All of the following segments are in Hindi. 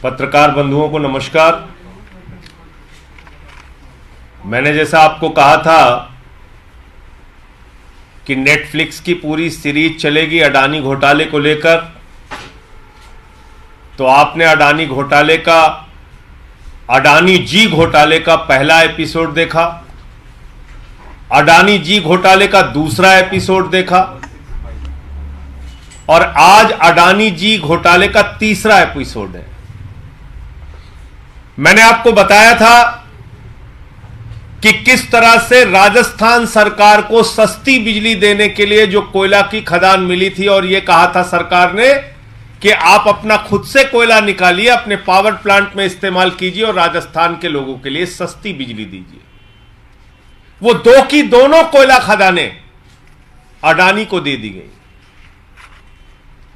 पत्रकार बंधुओं को नमस्कार। मैंने जैसा आपको कहा था कि नेटफ्लिक्स की पूरी सीरीज चलेगी अडानी घोटाले को लेकर, तो आपने अडानी जी घोटाले का पहला एपिसोड देखा, अडानी जी घोटाले का दूसरा एपिसोड देखा और आज अडानी जी घोटाले का तीसरा एपिसोड है। मैंने आपको बताया था कि किस तरह से राजस्थान सरकार को सस्ती बिजली देने के लिए जो कोयला की खदान मिली थी, और यह कहा था सरकार ने कि आप अपना खुद से कोयला निकालिए, अपने पावर प्लांट में इस्तेमाल कीजिए और राजस्थान के लोगों के लिए सस्ती बिजली दीजिए। वो दो की दोनों कोयला खदानें अडानी को दे दी गई।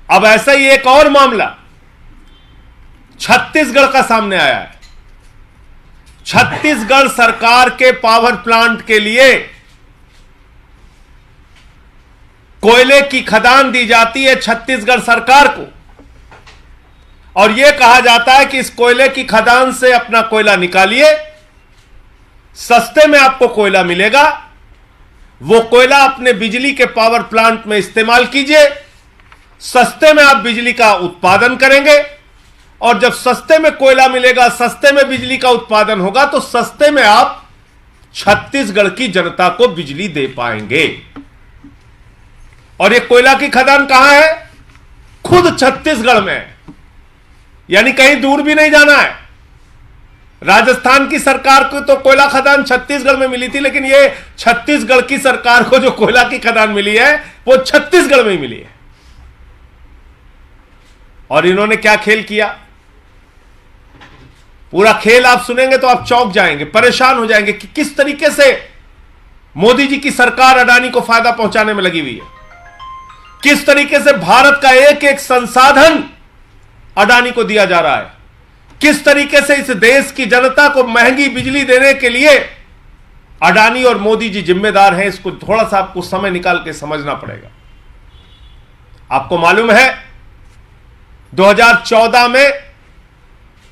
अब ऐसा ही एक और मामला छत्तीसगढ़ का सामने आया है। छत्तीसगढ़ सरकार के पावर प्लांट के लिए कोयले की खदान दी जाती है छत्तीसगढ़ सरकार को, और यह कहा जाता है कि इस कोयले की खदान से अपना कोयला निकालिए, सस्ते में आपको कोयला मिलेगा, वो कोयला अपने बिजली के पावर प्लांट में इस्तेमाल कीजिए, सस्ते में आप बिजली का उत्पादन करेंगे, और जब सस्ते में कोयला मिलेगा, सस्ते में बिजली का उत्पादन होगा, तो सस्ते में आप छत्तीसगढ़ की जनता को बिजली दे पाएंगे। और ये कोयला की खदान कहां है? खुद छत्तीसगढ़ में, यानी कहीं दूर भी नहीं जाना है। राजस्थान की सरकार को तो कोयला खदान छत्तीसगढ़ में मिली थी, लेकिन ये छत्तीसगढ़ की सरकार को जो कोयला की खदान मिली है वो छत्तीसगढ़ में ही मिली है। और इन्होंने क्या खेल किया, पूरा खेल आप सुनेंगे तो आप चौंक जाएंगे, परेशान हो जाएंगे कि किस तरीके से मोदी जी की सरकार अडानी को फायदा पहुंचाने में लगी हुई है, किस तरीके से भारत का एक एक संसाधन अडानी को दिया जा रहा है, किस तरीके से इस देश की जनता को महंगी बिजली देने के लिए अडानी और मोदी जी जिम्मेदार हैं। इसको थोड़ा सा आपको समय निकाल के समझना पड़ेगा। आपको मालूम है 2014 में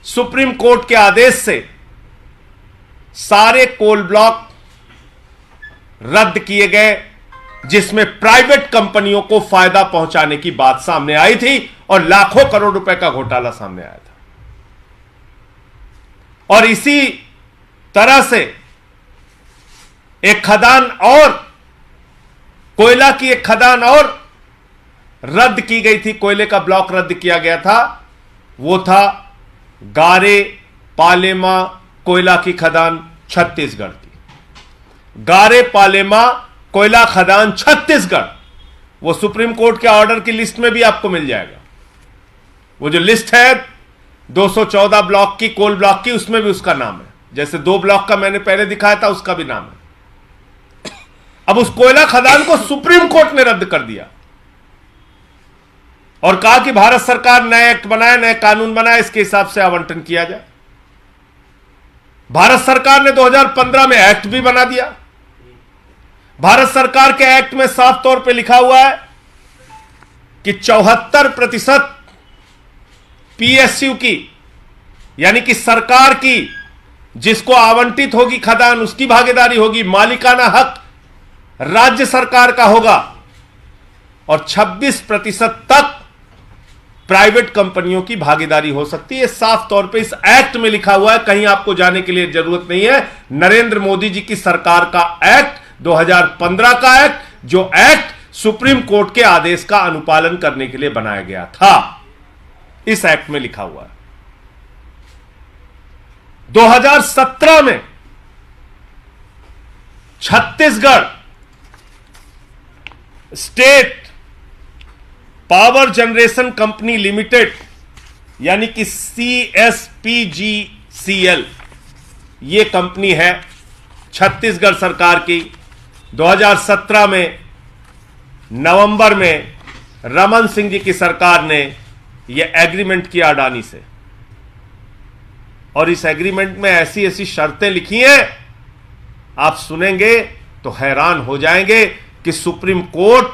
सुप्रीम कोर्ट के आदेश से सारे कोल ब्लॉक रद्द किए गए, जिसमें प्राइवेट कंपनियों को फायदा पहुंचाने की बात सामने आई थी और लाखों करोड़ रुपए का घोटाला सामने आया था। और इसी तरह से एक खदान और, कोयला की एक खदान और रद्द की गई थी, कोयले का ब्लॉक रद्द किया गया था। वो था गारे पालेमा कोयला की खदान छत्तीसगढ़ की। गारे पालेमा कोयला खदान छत्तीसगढ़, वो सुप्रीम कोर्ट के ऑर्डर की लिस्ट में भी आपको मिल जाएगा। वो जो लिस्ट है 214 ब्लॉक की, कोल ब्लॉक की, उसमें भी उसका नाम है। जैसे 2 ब्लॉक का मैंने पहले दिखाया था, उसका भी नाम है। अब उस कोयला खदान को सुप्रीम कोर्ट ने रद्द कर दिया और कहा कि भारत सरकार नए एक्ट बनाए, नए कानून बनाए, इसके हिसाब से आवंटन किया जाए। भारत सरकार ने 2015 में एक्ट भी बना दिया। भारत सरकार के एक्ट में साफ तौर पे लिखा हुआ है कि 74% पीएसयू की, यानी कि सरकार की, जिसको आवंटित होगी खदान उसकी भागीदारी होगी, मालिकाना हक राज्य सरकार का होगा, और 26% तक प्राइवेट कंपनियों की भागीदारी हो सकती है। साफ तौर पे इस एक्ट में लिखा हुआ है, कहीं आपको जाने के लिए जरूरत नहीं है। नरेंद्र मोदी जी की सरकार का एक्ट, 2015 का एक्ट, जो एक्ट सुप्रीम कोर्ट के आदेश का अनुपालन करने के लिए बनाया गया था, इस एक्ट में लिखा हुआ है। 2017 में Chhattisgarh state power generation company limited, यानी कि CSPGCL, यह कंपनी है छत्तीसगढ़ सरकार की। 2017 में नवंबर में रमन सिंह जी की सरकार ने यह एग्रीमेंट किया अडानी से, और इस एग्रीमेंट में ऐसी ऐसी शर्तें लिखी हैं, आप सुनेंगे तो हैरान हो जाएंगे कि सुप्रीम कोर्ट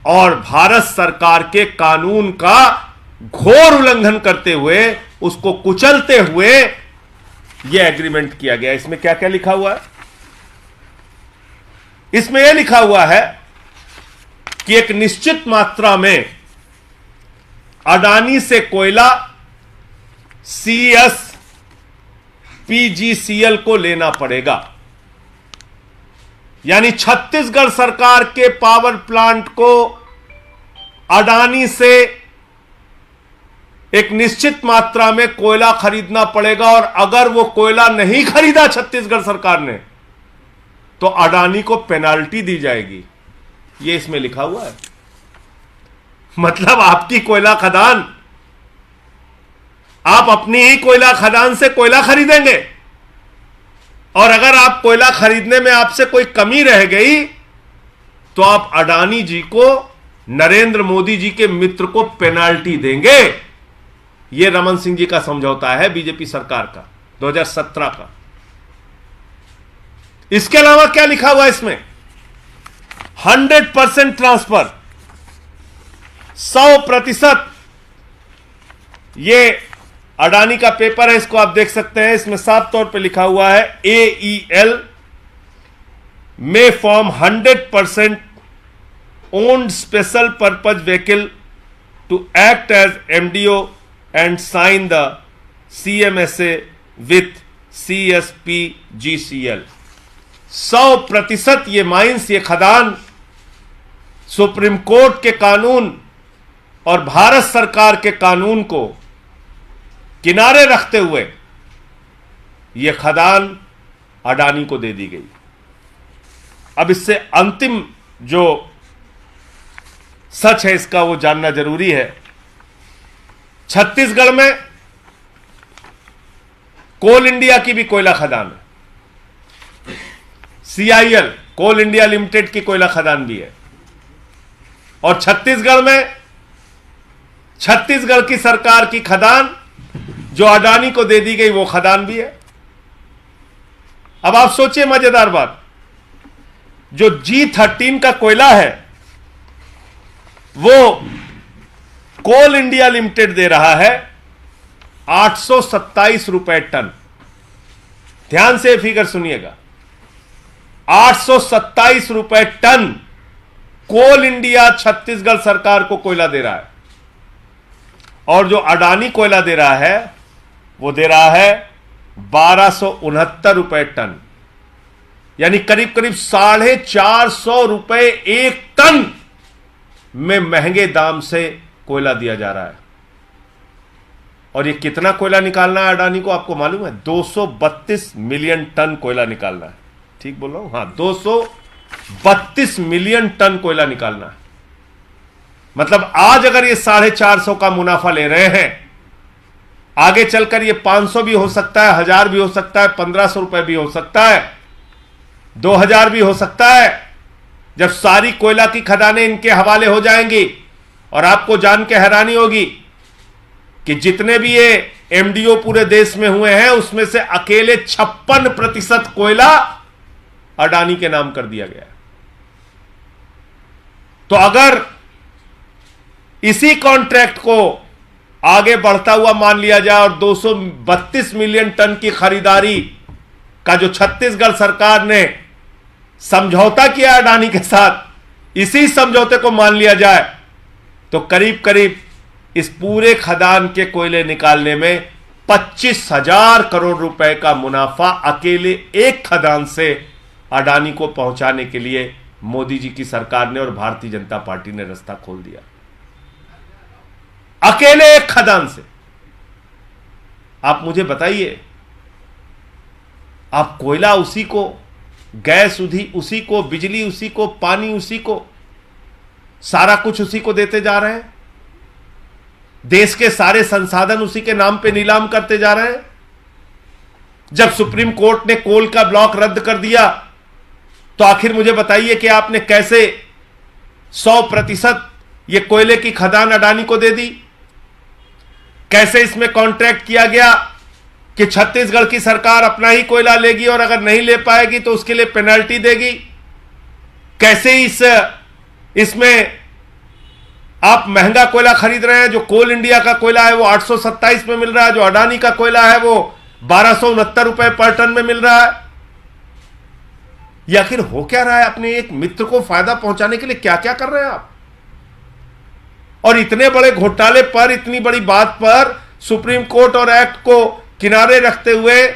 और भारत सरकार के कानून का घोर उल्लंघन करते हुए, उसको कुचलते हुए यह एग्रीमेंट किया गया। इसमें क्या क्या लिखा हुआ है? इसमें यह लिखा हुआ है कि एक निश्चित मात्रा में अडानी से कोयला CSPGCL को लेना पड़ेगा। यानी छत्तीसगढ़ सरकार के पावर प्लांट को अडानी से एक निश्चित मात्रा में कोयला खरीदना पड़ेगा, और अगर वो कोयला नहीं खरीदा छत्तीसगढ़ सरकार ने तो अडानी को पेनाल्टी दी जाएगी। ये इसमें लिखा हुआ है। मतलब आपकी कोयला खदान, आप अपनी ही कोयला खदान से कोयला खरीदेंगे, और अगर आप कोयला खरीदने में आपसे कोई कमी रह गई तो आप अडानी जी को, नरेंद्र मोदी जी के मित्र को पेनाल्टी देंगे। यह रमन सिंह जी का समझौता है बीजेपी सरकार का 2017 का। इसके अलावा क्या लिखा हुआ है इसमें? 100% ट्रांसफर, 100%। ये अडानी का पेपर है, इसको आप देख सकते हैं। इसमें साफ तौर पे लिखा हुआ है AEL may form 100% owned special purpose vehicle to act as MDO and sign the CMSA with CSPGCL। 100% ये माइंस, ये खदान सुप्रीम कोर्ट के कानून और भारत सरकार के कानून को किनारे रखते हुए यह खदान अडानी को दे दी गई। अब इससे अंतिम जो सच है इसका वो जानना जरूरी है। छत्तीसगढ़ में कोल इंडिया की भी कोयला खदान है, CIL कोल इंडिया लिमिटेड की कोयला खदान भी है, और छत्तीसगढ़ में छत्तीसगढ़ की सरकार की खदान जो अडानी को दे दी गई वो खदान भी है। अब आप सोचिए मजेदार बात, जो G13 का कोयला है वो कोल इंडिया लिमिटेड दे रहा है 827 रुपए टन। ध्यान से फिगर सुनिएगा, 827 रुपए टन कोल इंडिया छत्तीसगढ़ सरकार को कोयला दे रहा है, और जो अडानी कोयला दे रहा है वो दे रहा है 1269 रुपए टन। यानी करीब करीब 450 रुपए एक टन में महंगे दाम से कोयला दिया जा रहा है। और ये कितना कोयला निकालना है अडानी को आपको मालूम है? 232 मिलियन टन कोयला निकालना है। ठीक बोल रहा हूं? हाँ, 232 मिलियन टन कोयला निकालना है। मतलब आज अगर ये 450 का मुनाफा ले रहे हैं, आगे चलकर ये 500 भी हो सकता है, 1000 भी हो सकता है, 1500 रुपए भी हो सकता है, 2000 भी हो सकता है, जब सारी कोयला की खदानें इनके हवाले हो जाएंगी। और आपको जान के हैरानी होगी कि जितने भी ये MDO पूरे देश में हुए हैं उसमें से अकेले 56% कोयला अडानी के नाम कर दिया गया। तो अगर इसी कॉन्ट्रैक्ट को आगे बढ़ता हुआ मान लिया जाए और 232 मिलियन टन की खरीदारी का जो छत्तीसगढ़ सरकार ने समझौता किया अडानी के साथ, इसी समझौते को मान लिया जाए तो करीब करीब इस पूरे खदान के कोयले निकालने में 25,000 करोड़ रुपए का मुनाफा अकेले एक खदान से अडानी को पहुंचाने के लिए मोदी जी की सरकार ने और भारतीय जनता पार्टी ने रास्ता खोल दिया। अकेले एक खदान से। आप मुझे बताइए, आप कोयला उसी को, गैस उसी को, बिजली उसी को, पानी उसी को, सारा कुछ उसी को देते जा रहे हैं। देश के सारे संसाधन उसी के नाम पे नीलाम करते जा रहे हैं। जब सुप्रीम कोर्ट ने कोल का ब्लॉक रद्द कर दिया तो आखिर मुझे बताइए कि आपने कैसे 100% ये कोयले की खदान अडानी को दे दी? कैसे इसमें कॉन्ट्रैक्ट किया गया कि छत्तीसगढ़ की सरकार अपना ही कोयला लेगी और अगर नहीं ले पाएगी तो उसके लिए पेनल्टी देगी? कैसे इसमें आप महंगा कोयला खरीद रहे हैं। जो कोल इंडिया का कोयला है वो 827 में मिल रहा है, जो अडानी का कोयला है वो 1269 रुपए पर टन में मिल रहा है। या आखिर हो क्या रहा है? अपने एक मित्र को फायदा पहुंचाने के लिए क्या क्या कर रहे हैं आप? और इतने बड़े घोटाले पर, इतनी बड़ी बात पर सुप्रीम कोर्ट और एक्ट को किनारे रखते हुए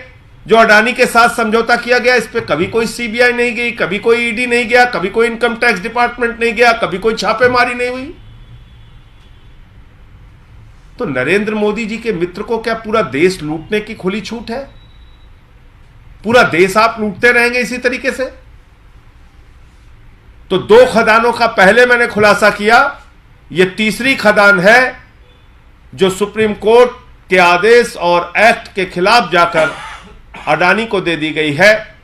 जो अडानी के साथ समझौता किया गया, इस पे कभी कोई सीबीआई नहीं गई, कभी कोई ईडी नहीं गया, कभी कोई इनकम टैक्स डिपार्टमेंट नहीं गया, कभी कोई छापेमारी नहीं हुई। तो नरेंद्र मोदी जी के मित्र को क्या पूरा देश लूटने की खुली छूट है? पूरा देश आप लूटते रहेंगे इसी तरीके से? तो 2 खदानों का पहले मैंने खुलासा किया, यह तीसरी खदान है जो सुप्रीम कोर्ट के आदेश और एक्ट के खिलाफ जाकर अडानी को दे दी गई है।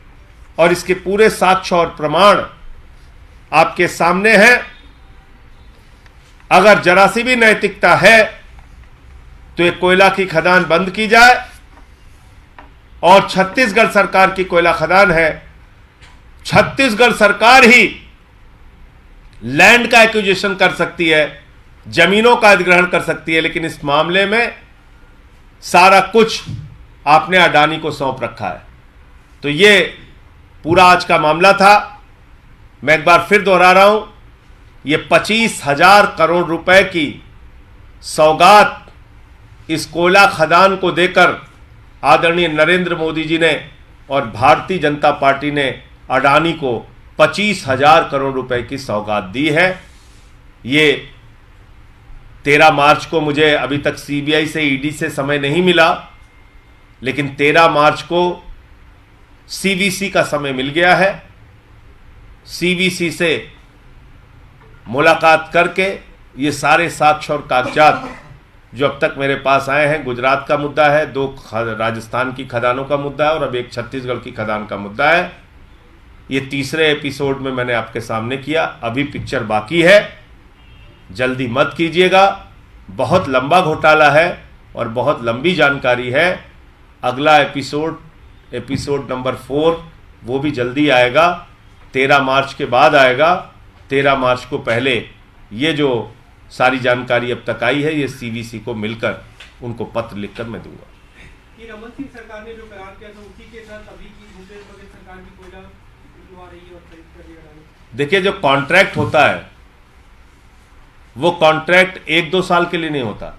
और इसके पूरे साक्ष्य और प्रमाण आपके सामने हैं। अगर जरा सी भी नैतिकता है तो एक कोयला की खदान बंद की जाए। और छत्तीसगढ़ सरकार की कोयला खदान है, छत्तीसगढ़ सरकार ही लैंड का एक्विजिशन कर सकती है, जमीनों का अधिग्रहण कर सकती है, लेकिन इस मामले में सारा कुछ आपने अडानी को सौंप रखा है। तो ये पूरा आज का मामला था। मैं एक बार फिर दोहरा रहा हूं, ये 25,000 करोड़ रुपए की सौगात इस कोयला खदान को देकर आदरणीय नरेंद्र मोदी जी ने और भारतीय जनता पार्टी ने अडानी को 25,000 करोड़ रुपए की सौगात दी है। ये 13 मार्च को, मुझे अभी तक सीबीआई से, ईडी से समय नहीं मिला, लेकिन 13 मार्च को सीवीसी का समय मिल गया है। सीवीसी से मुलाकात करके ये सारे साक्ष्य और कागजात जो अब तक मेरे पास आए हैं, गुजरात का मुद्दा है, 2 राजस्थान की खदानों का मुद्दा है और अब एक छत्तीसगढ़ की खदान का मुद्दा है, ये तीसरे एपिसोड में मैंने आपके सामने किया। अभी पिक्चर बाकी है, जल्दी मत कीजिएगा। बहुत लंबा घोटाला है और बहुत लंबी जानकारी है। अगला एपिसोड नंबर 4 वो भी जल्दी आएगा, 13 मार्च के बाद आएगा। 13 मार्च को पहले ये जो सारी जानकारी अब तक आई है, ये सीवीसी को मिलकर उनको पत्र लिखकर मैं दूंगा। ये रमन सिंह सरकार ने जो करार किया था उसी के साथ अभी की भूपेश बघेल सरकार की कोयला आ रही है और खरीद कर रही है। देखिए, जो कॉन्ट्रैक्ट होता है वो कॉन्ट्रैक्ट 1-2 साल के लिए नहीं होता,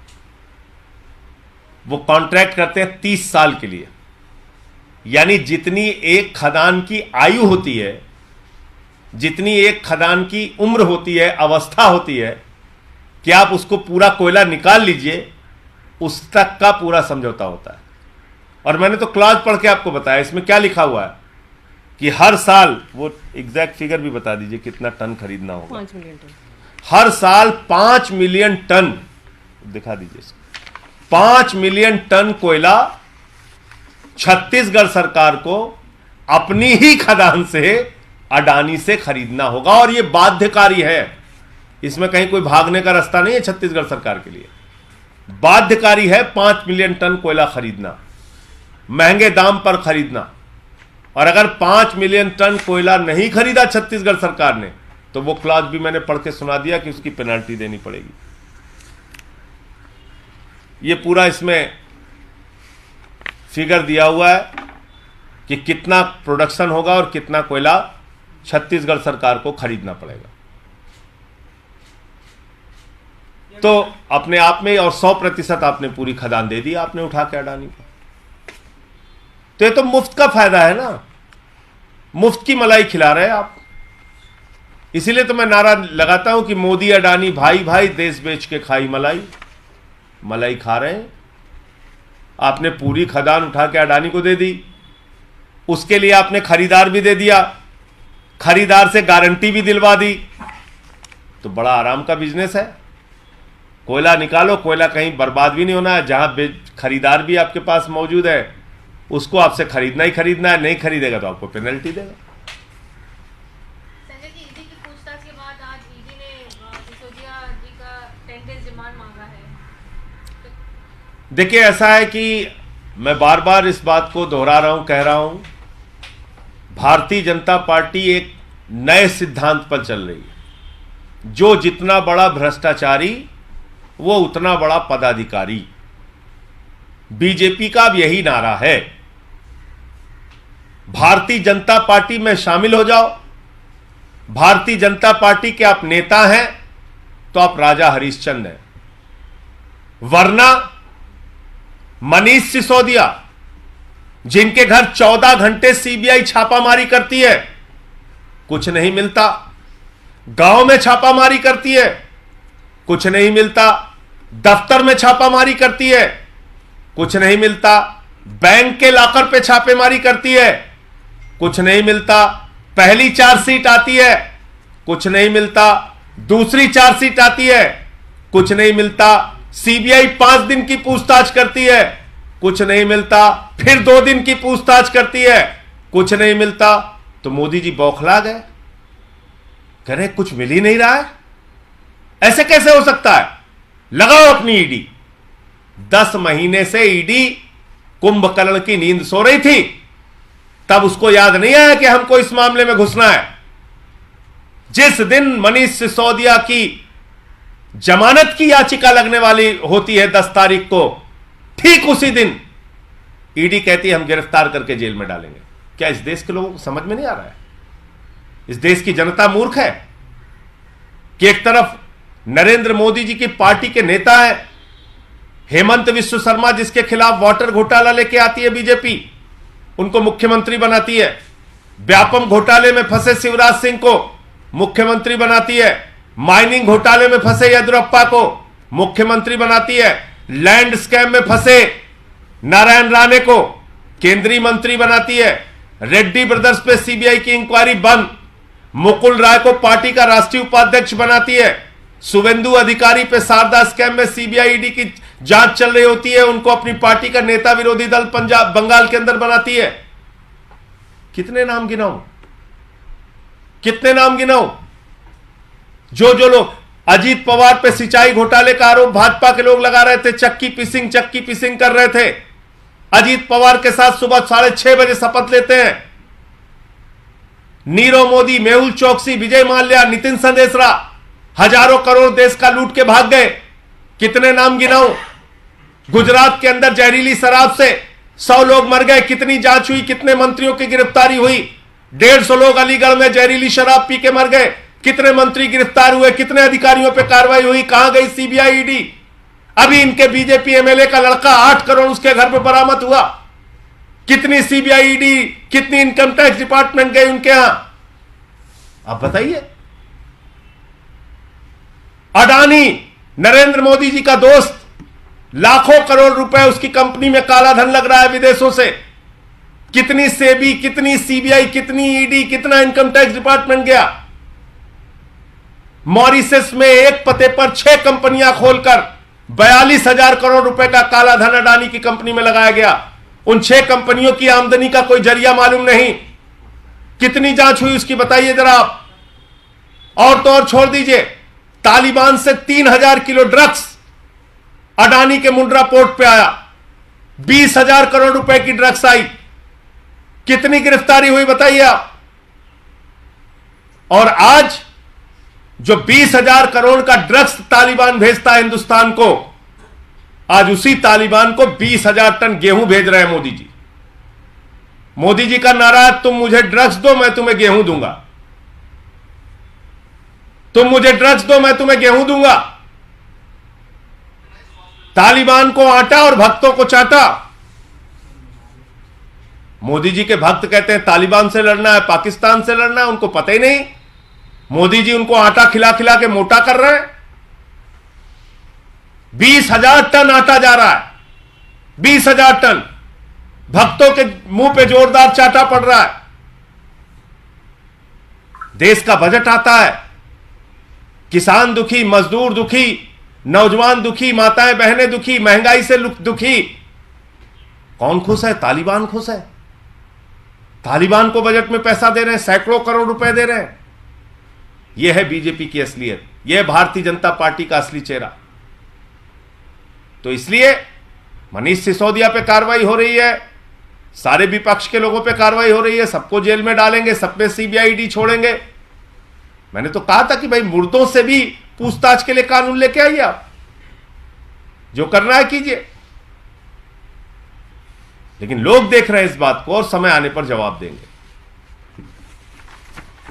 वो कॉन्ट्रैक्ट करते हैं 30 साल के लिए। यानी जितनी एक खदान की आयु होती है, जितनी एक खदान की उम्र होती है, अवस्था होती है कि आप उसको पूरा कोयला निकाल लीजिए, उस तक का पूरा समझौता होता है। और मैंने तो क्लॉज पढ़ के आपको बताया, इसमें क्या लिखा हुआ है कि हर साल, वो एग्जैक्ट फिगर भी बता दीजिए कितना टन खरीदना होगा। 5 मिलियन टन। हर साल 5 मिलियन टन, दिखा दीजिए इसको, 5 मिलियन टन कोयला छत्तीसगढ़ सरकार को अपनी ही खदान से, अडानी से खरीदना होगा। और यह बाध्यकारी है, इसमें कहीं कोई भागने का रास्ता नहीं है छत्तीसगढ़ सरकार के लिए। बाध्यकारी है 5 मिलियन टन कोयला खरीदना, महंगे दाम पर खरीदना। और अगर 5 मिलियन टन कोयला नहीं खरीदा छत्तीसगढ़ सरकार ने, तो वो क्लॉज भी मैंने पढ़ के सुना दिया कि उसकी पेनल्टी देनी पड़ेगी। ये पूरा इसमें फिगर दिया हुआ है कि कितना प्रोडक्शन होगा और कितना कोयला छत्तीसगढ़ सरकार को खरीदना पड़ेगा। तो अपने आप में, और 100% आपने पूरी खदान दे दी आपने उठा के अडानी को। तो ये तो मुफ्त का फायदा है ना, मुफ्त की मलाई खिला रहे हैं आप। इसीलिए तो मैं नारा लगाता हूं कि मोदी अडानी भाई भाई, देश बेच के खाई मलाई। मलाई खा रहे हैं। आपने पूरी खदान उठा के अडानी को दे दी, उसके लिए आपने खरीदार भी दे दिया, खरीदार से गारंटी भी दिलवा दी। तो बड़ा आराम का बिजनेस है। कोयला निकालो, कोयला कहीं बर्बाद भी नहीं होना है। जहां खरीदार भी आपके पास मौजूद है, उसको आपसे खरीदना ही खरीदना है। नहीं खरीदेगा तो आपको पेनल्टी देगा। संजय जी, ईडी की पूछताछ के बाद आज ईडी ने सिसोदिया जी का 10 डेज रिमांड मांगा है। देखिए, ऐसा है कि मैं बार बार इस बात को दोहरा रहा हूं, कह रहा हूं, भारतीय जनता पार्टी एक नए सिद्धांत पर चल रही है। जो जितना बड़ा भ्रष्टाचारी वो उतना बड़ा पदाधिकारी। बीजेपी का अब यही नारा है, भारतीय जनता पार्टी में शामिल हो जाओ। भारतीय जनता पार्टी के आप नेता हैं तो आप राजा हरिश्चंद्र हैं, वरना मनीष सिसोदिया जिनके घर 14 घंटे सीबीआई छापामारी करती है, कुछ नहीं मिलता। गांव में छापामारी करती है, कुछ नहीं मिलता। दफ्तर में छापामारी करती है, कुछ नहीं मिलता। बैंक के लॉकर पे छापेमारी करती है, कुछ नहीं मिलता। पहली चार्जशीट आती है, कुछ नहीं मिलता। दूसरी चार्जशीट आती है, कुछ नहीं मिलता। सीबीआई 5 दिन की पूछताछ करती है, कुछ नहीं मिलता। फिर 2 दिन की पूछताछ करती है, कुछ नहीं मिलता। तो मोदी जी बौखला गए, कह रहे कुछ मिल ही नहीं रहा है, ऐसे कैसे हो सकता है, लगाओ अपनी ईडी। 10 महीने से ईडी कुंभकर्ण की नींद सो रही थी, तब उसको याद नहीं आया कि हमको इस मामले में घुसना है। जिस दिन मनीष सिसोदिया की जमानत की याचिका लगने वाली होती है 10 तारीख को, ठीक उसी दिन ईडी कहती है हम गिरफ्तार करके जेल में डालेंगे। क्या इस देश के लोगों को समझ में नहीं आ रहा है? इस देश की जनता मूर्ख है कि एक तरफ नरेंद्र मोदी जी की पार्टी के नेता है हेमंत विश्व शर्मा, जिसके खिलाफ वाटर घोटाला लेके आती है बीजेपी, उनको मुख्यमंत्री बनाती है। व्यापम घोटाले में फंसे शिवराज सिंह को मुख्यमंत्री बनाती है। माइनिंग घोटाले में फंसे येदियुरप्पा को मुख्यमंत्री बनाती है। लैंड स्कैम में फंसे नारायण राणे को केंद्रीय मंत्री बनाती है। रेड्डी ब्रदर्स पे सीबीआई की इंक्वायरी बंद, मुकुल राय को पार्टी का राष्ट्रीय उपाध्यक्ष बनाती है। शुवेंदु अधिकारी पे शारदा स्कैम में सीबीआई ईडी की जांच चल रही होती है, उनको अपनी पार्टी का नेता विरोधी दल पंजाब बंगाल के अंदर बनाती है। कितने नाम गिनाऊं, कितने नाम गिनाऊं? जो लोग अजीत पवार पे सिंचाई घोटाले का आरोप भाजपा के लोग लगा रहे थे, चक्की पिसिंग कर रहे थे। अजीत पवार के साथ सुबह 6:30 बजे शपथ लेते हैं। नीरव मोदी, मेहुल चोकसी, विजय माल्या, नितिन संदेशरा हजारों करोड़ देश का लूट के भाग गए। कितने नाम गिनाऊं? गुजरात के अंदर जहरीली शराब से 100 लोग मर गए, कितनी जांच हुई, कितने मंत्रियों की गिरफ्तारी हुई? 150 लोग अलीगढ़ में जहरीली शराब पी के मर गए, कितने मंत्री गिरफ्तार हुए, कितने अधिकारियों पे कार्रवाई हुई? कहां गई सीबीआई ईडी? अभी इनके बीजेपी एमएलए का लड़का 8 करोड़ उसके घर पे बरामद हुआ। कितनी सीबीआई ईडी, कितनी इनकम टैक्स डिपार्टमेंट गए उनके यहां? आप बताइए। अडानी, नरेंद्र मोदी जी का दोस्त, लाखों करोड़ रुपए उसकी कंपनी में काला धन लग रहा है विदेशों से। कितनी सेबी, कितनी सीबीआई, कितनी ईडी, कितना इनकम टैक्स डिपार्टमेंट गया? मॉरिशस में एक पते पर 6 कंपनियां खोलकर 42,000 करोड़ रुपए का काला धन अडानी की कंपनी में लगाया गया। उन 6 कंपनियों की आमदनी का कोई जरिया मालूम नहीं। कितनी जांच हुई उसकी बताइए जरा आप। और तो और छोड़ दीजिए, तालिबान से 3,000 किलो ड्रग्स अडानी के मुंड्रा पोर्ट पे आया। 20,000 करोड़ रुपए की ड्रग्स आई। कितनी गिरफ्तारी हुई बताइए आप। और आज जो 20,000 करोड़ का ड्रग्स तालिबान भेजता है हिंदुस्तान को, आज उसी तालिबान को 20,000 टन गेहूं भेज रहे हैं मोदी जी। मोदी जी का नारा है, तुम मुझे ड्रग्स दो मैं तुम्हें गेहूं दूंगा। तुम मुझे ड्रग्स दो मैं तुम्हें गेहूं दूंगा। तालिबान को आटा और भक्तों को चाटा। मोदी जी के भक्त कहते हैं तालिबान से लड़ना है, पाकिस्तान से लड़ना है, उनको पता ही नहीं। मोदी जी उनको आटा खिला खिला के मोटा कर रहे हैं। 20,000 टन आटा जा रहा है, 20,000 टन। भक्तों के मुंह पे जोरदार चाटा पड़ रहा है। देश का बजट आता है, किसान दुखी, मजदूर दुखी, नौजवान दुखी, माताएं बहनें दुखी, महंगाई से दुखी। कौन खुश है? तालिबान खुश है। तालिबान को बजट में पैसा दे रहे हैं, सैकड़ों करोड़ रुपए दे रहे हैं। यह है बीजेपी की असलियत, यह है भारतीय जनता पार्टी का असली चेहरा। तो इसलिए मनीष सिसोदिया पे कार्रवाई हो रही है, सारे विपक्ष के लोगों पे कार्रवाई हो रही है, सबको जेल में डालेंगे, सब पे सीबीआई ईडी छोड़ेंगे। मैंने तो कहा था कि भाई मुर्दों से भी पूछताछ के लिए कानून लेके आइए, आप जो करना है कीजिए। लेकिन लोग देख रहे हैं इस बात को और समय आने पर जवाब देंगे।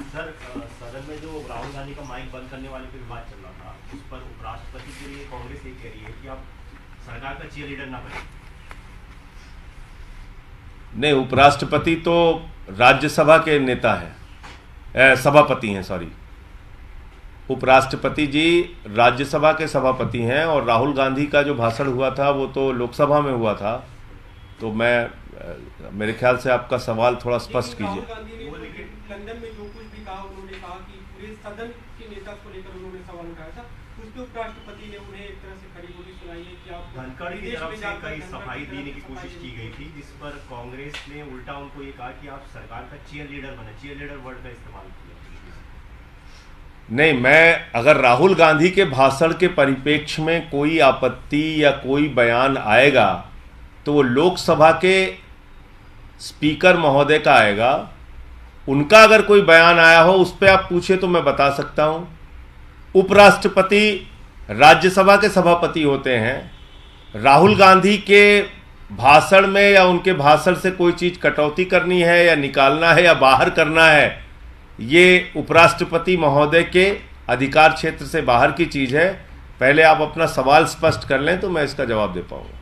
सर, सदन में जो राहुल गांधी का माइक बंद करने वाले पे विवाद चल रहा था, उस पर उपराष्ट्रपति के लिए कांग्रेस ये कह रही है कि आप सरकार का चीयर लीडर ना बने। नहीं, उपराष्ट्रपति तो राज्यसभा के नेता हैं, सभापति हैं, सॉरी। उपराष्ट्रपति जी राज्यसभा के सभापति हैं और राहुल गांधी का जो भाषण हुआ था वो तो लोकसभा में हुआ था। तो मेरे ख्याल से आपका सवाल थोड़ा स्पष्ट कीजिए। राहुल गांधी ने लंदन में जो कुछ भी कहा, उन्होंने कहा कि पूरे सदन के नेता को लेकर उन्होंने सवाल उठाया था। उस पर उपराष्ट्रपति ने उन्हें एक तरह से खड़ी बोली सुनाई है कि आप धनखड़ की तरफ से कई सफाई देने की कोशिश की गई थी, जिस पर कांग्रेस ने उल्टा उनको ये कहा कि आप सरकार का चीयर लीडर बने। चीयर लीडर वर्ड का इस्तेमाल किया। नहीं, मैं अगर राहुल गांधी के भाषण के परिप्रेक्ष्य में कोई आपत्ति या कोई बयान आएगा तो वो लोकसभा के स्पीकर महोदय का आएगा। उनका अगर कोई बयान आया हो उस पर आप पूछे तो मैं बता सकता हूं। उपराष्ट्रपति राज्यसभा के सभापति होते हैं। राहुल गांधी के भाषण में या उनके भाषण से कोई चीज कटौती करनी है या निकालना है या बाहर करना है, ये उपराष्ट्रपति महोदय के अधिकार क्षेत्र से बाहर की चीज है। पहले आप अपना सवाल स्पष्ट कर लें तो मैं इसका जवाब दे पाऊंगा।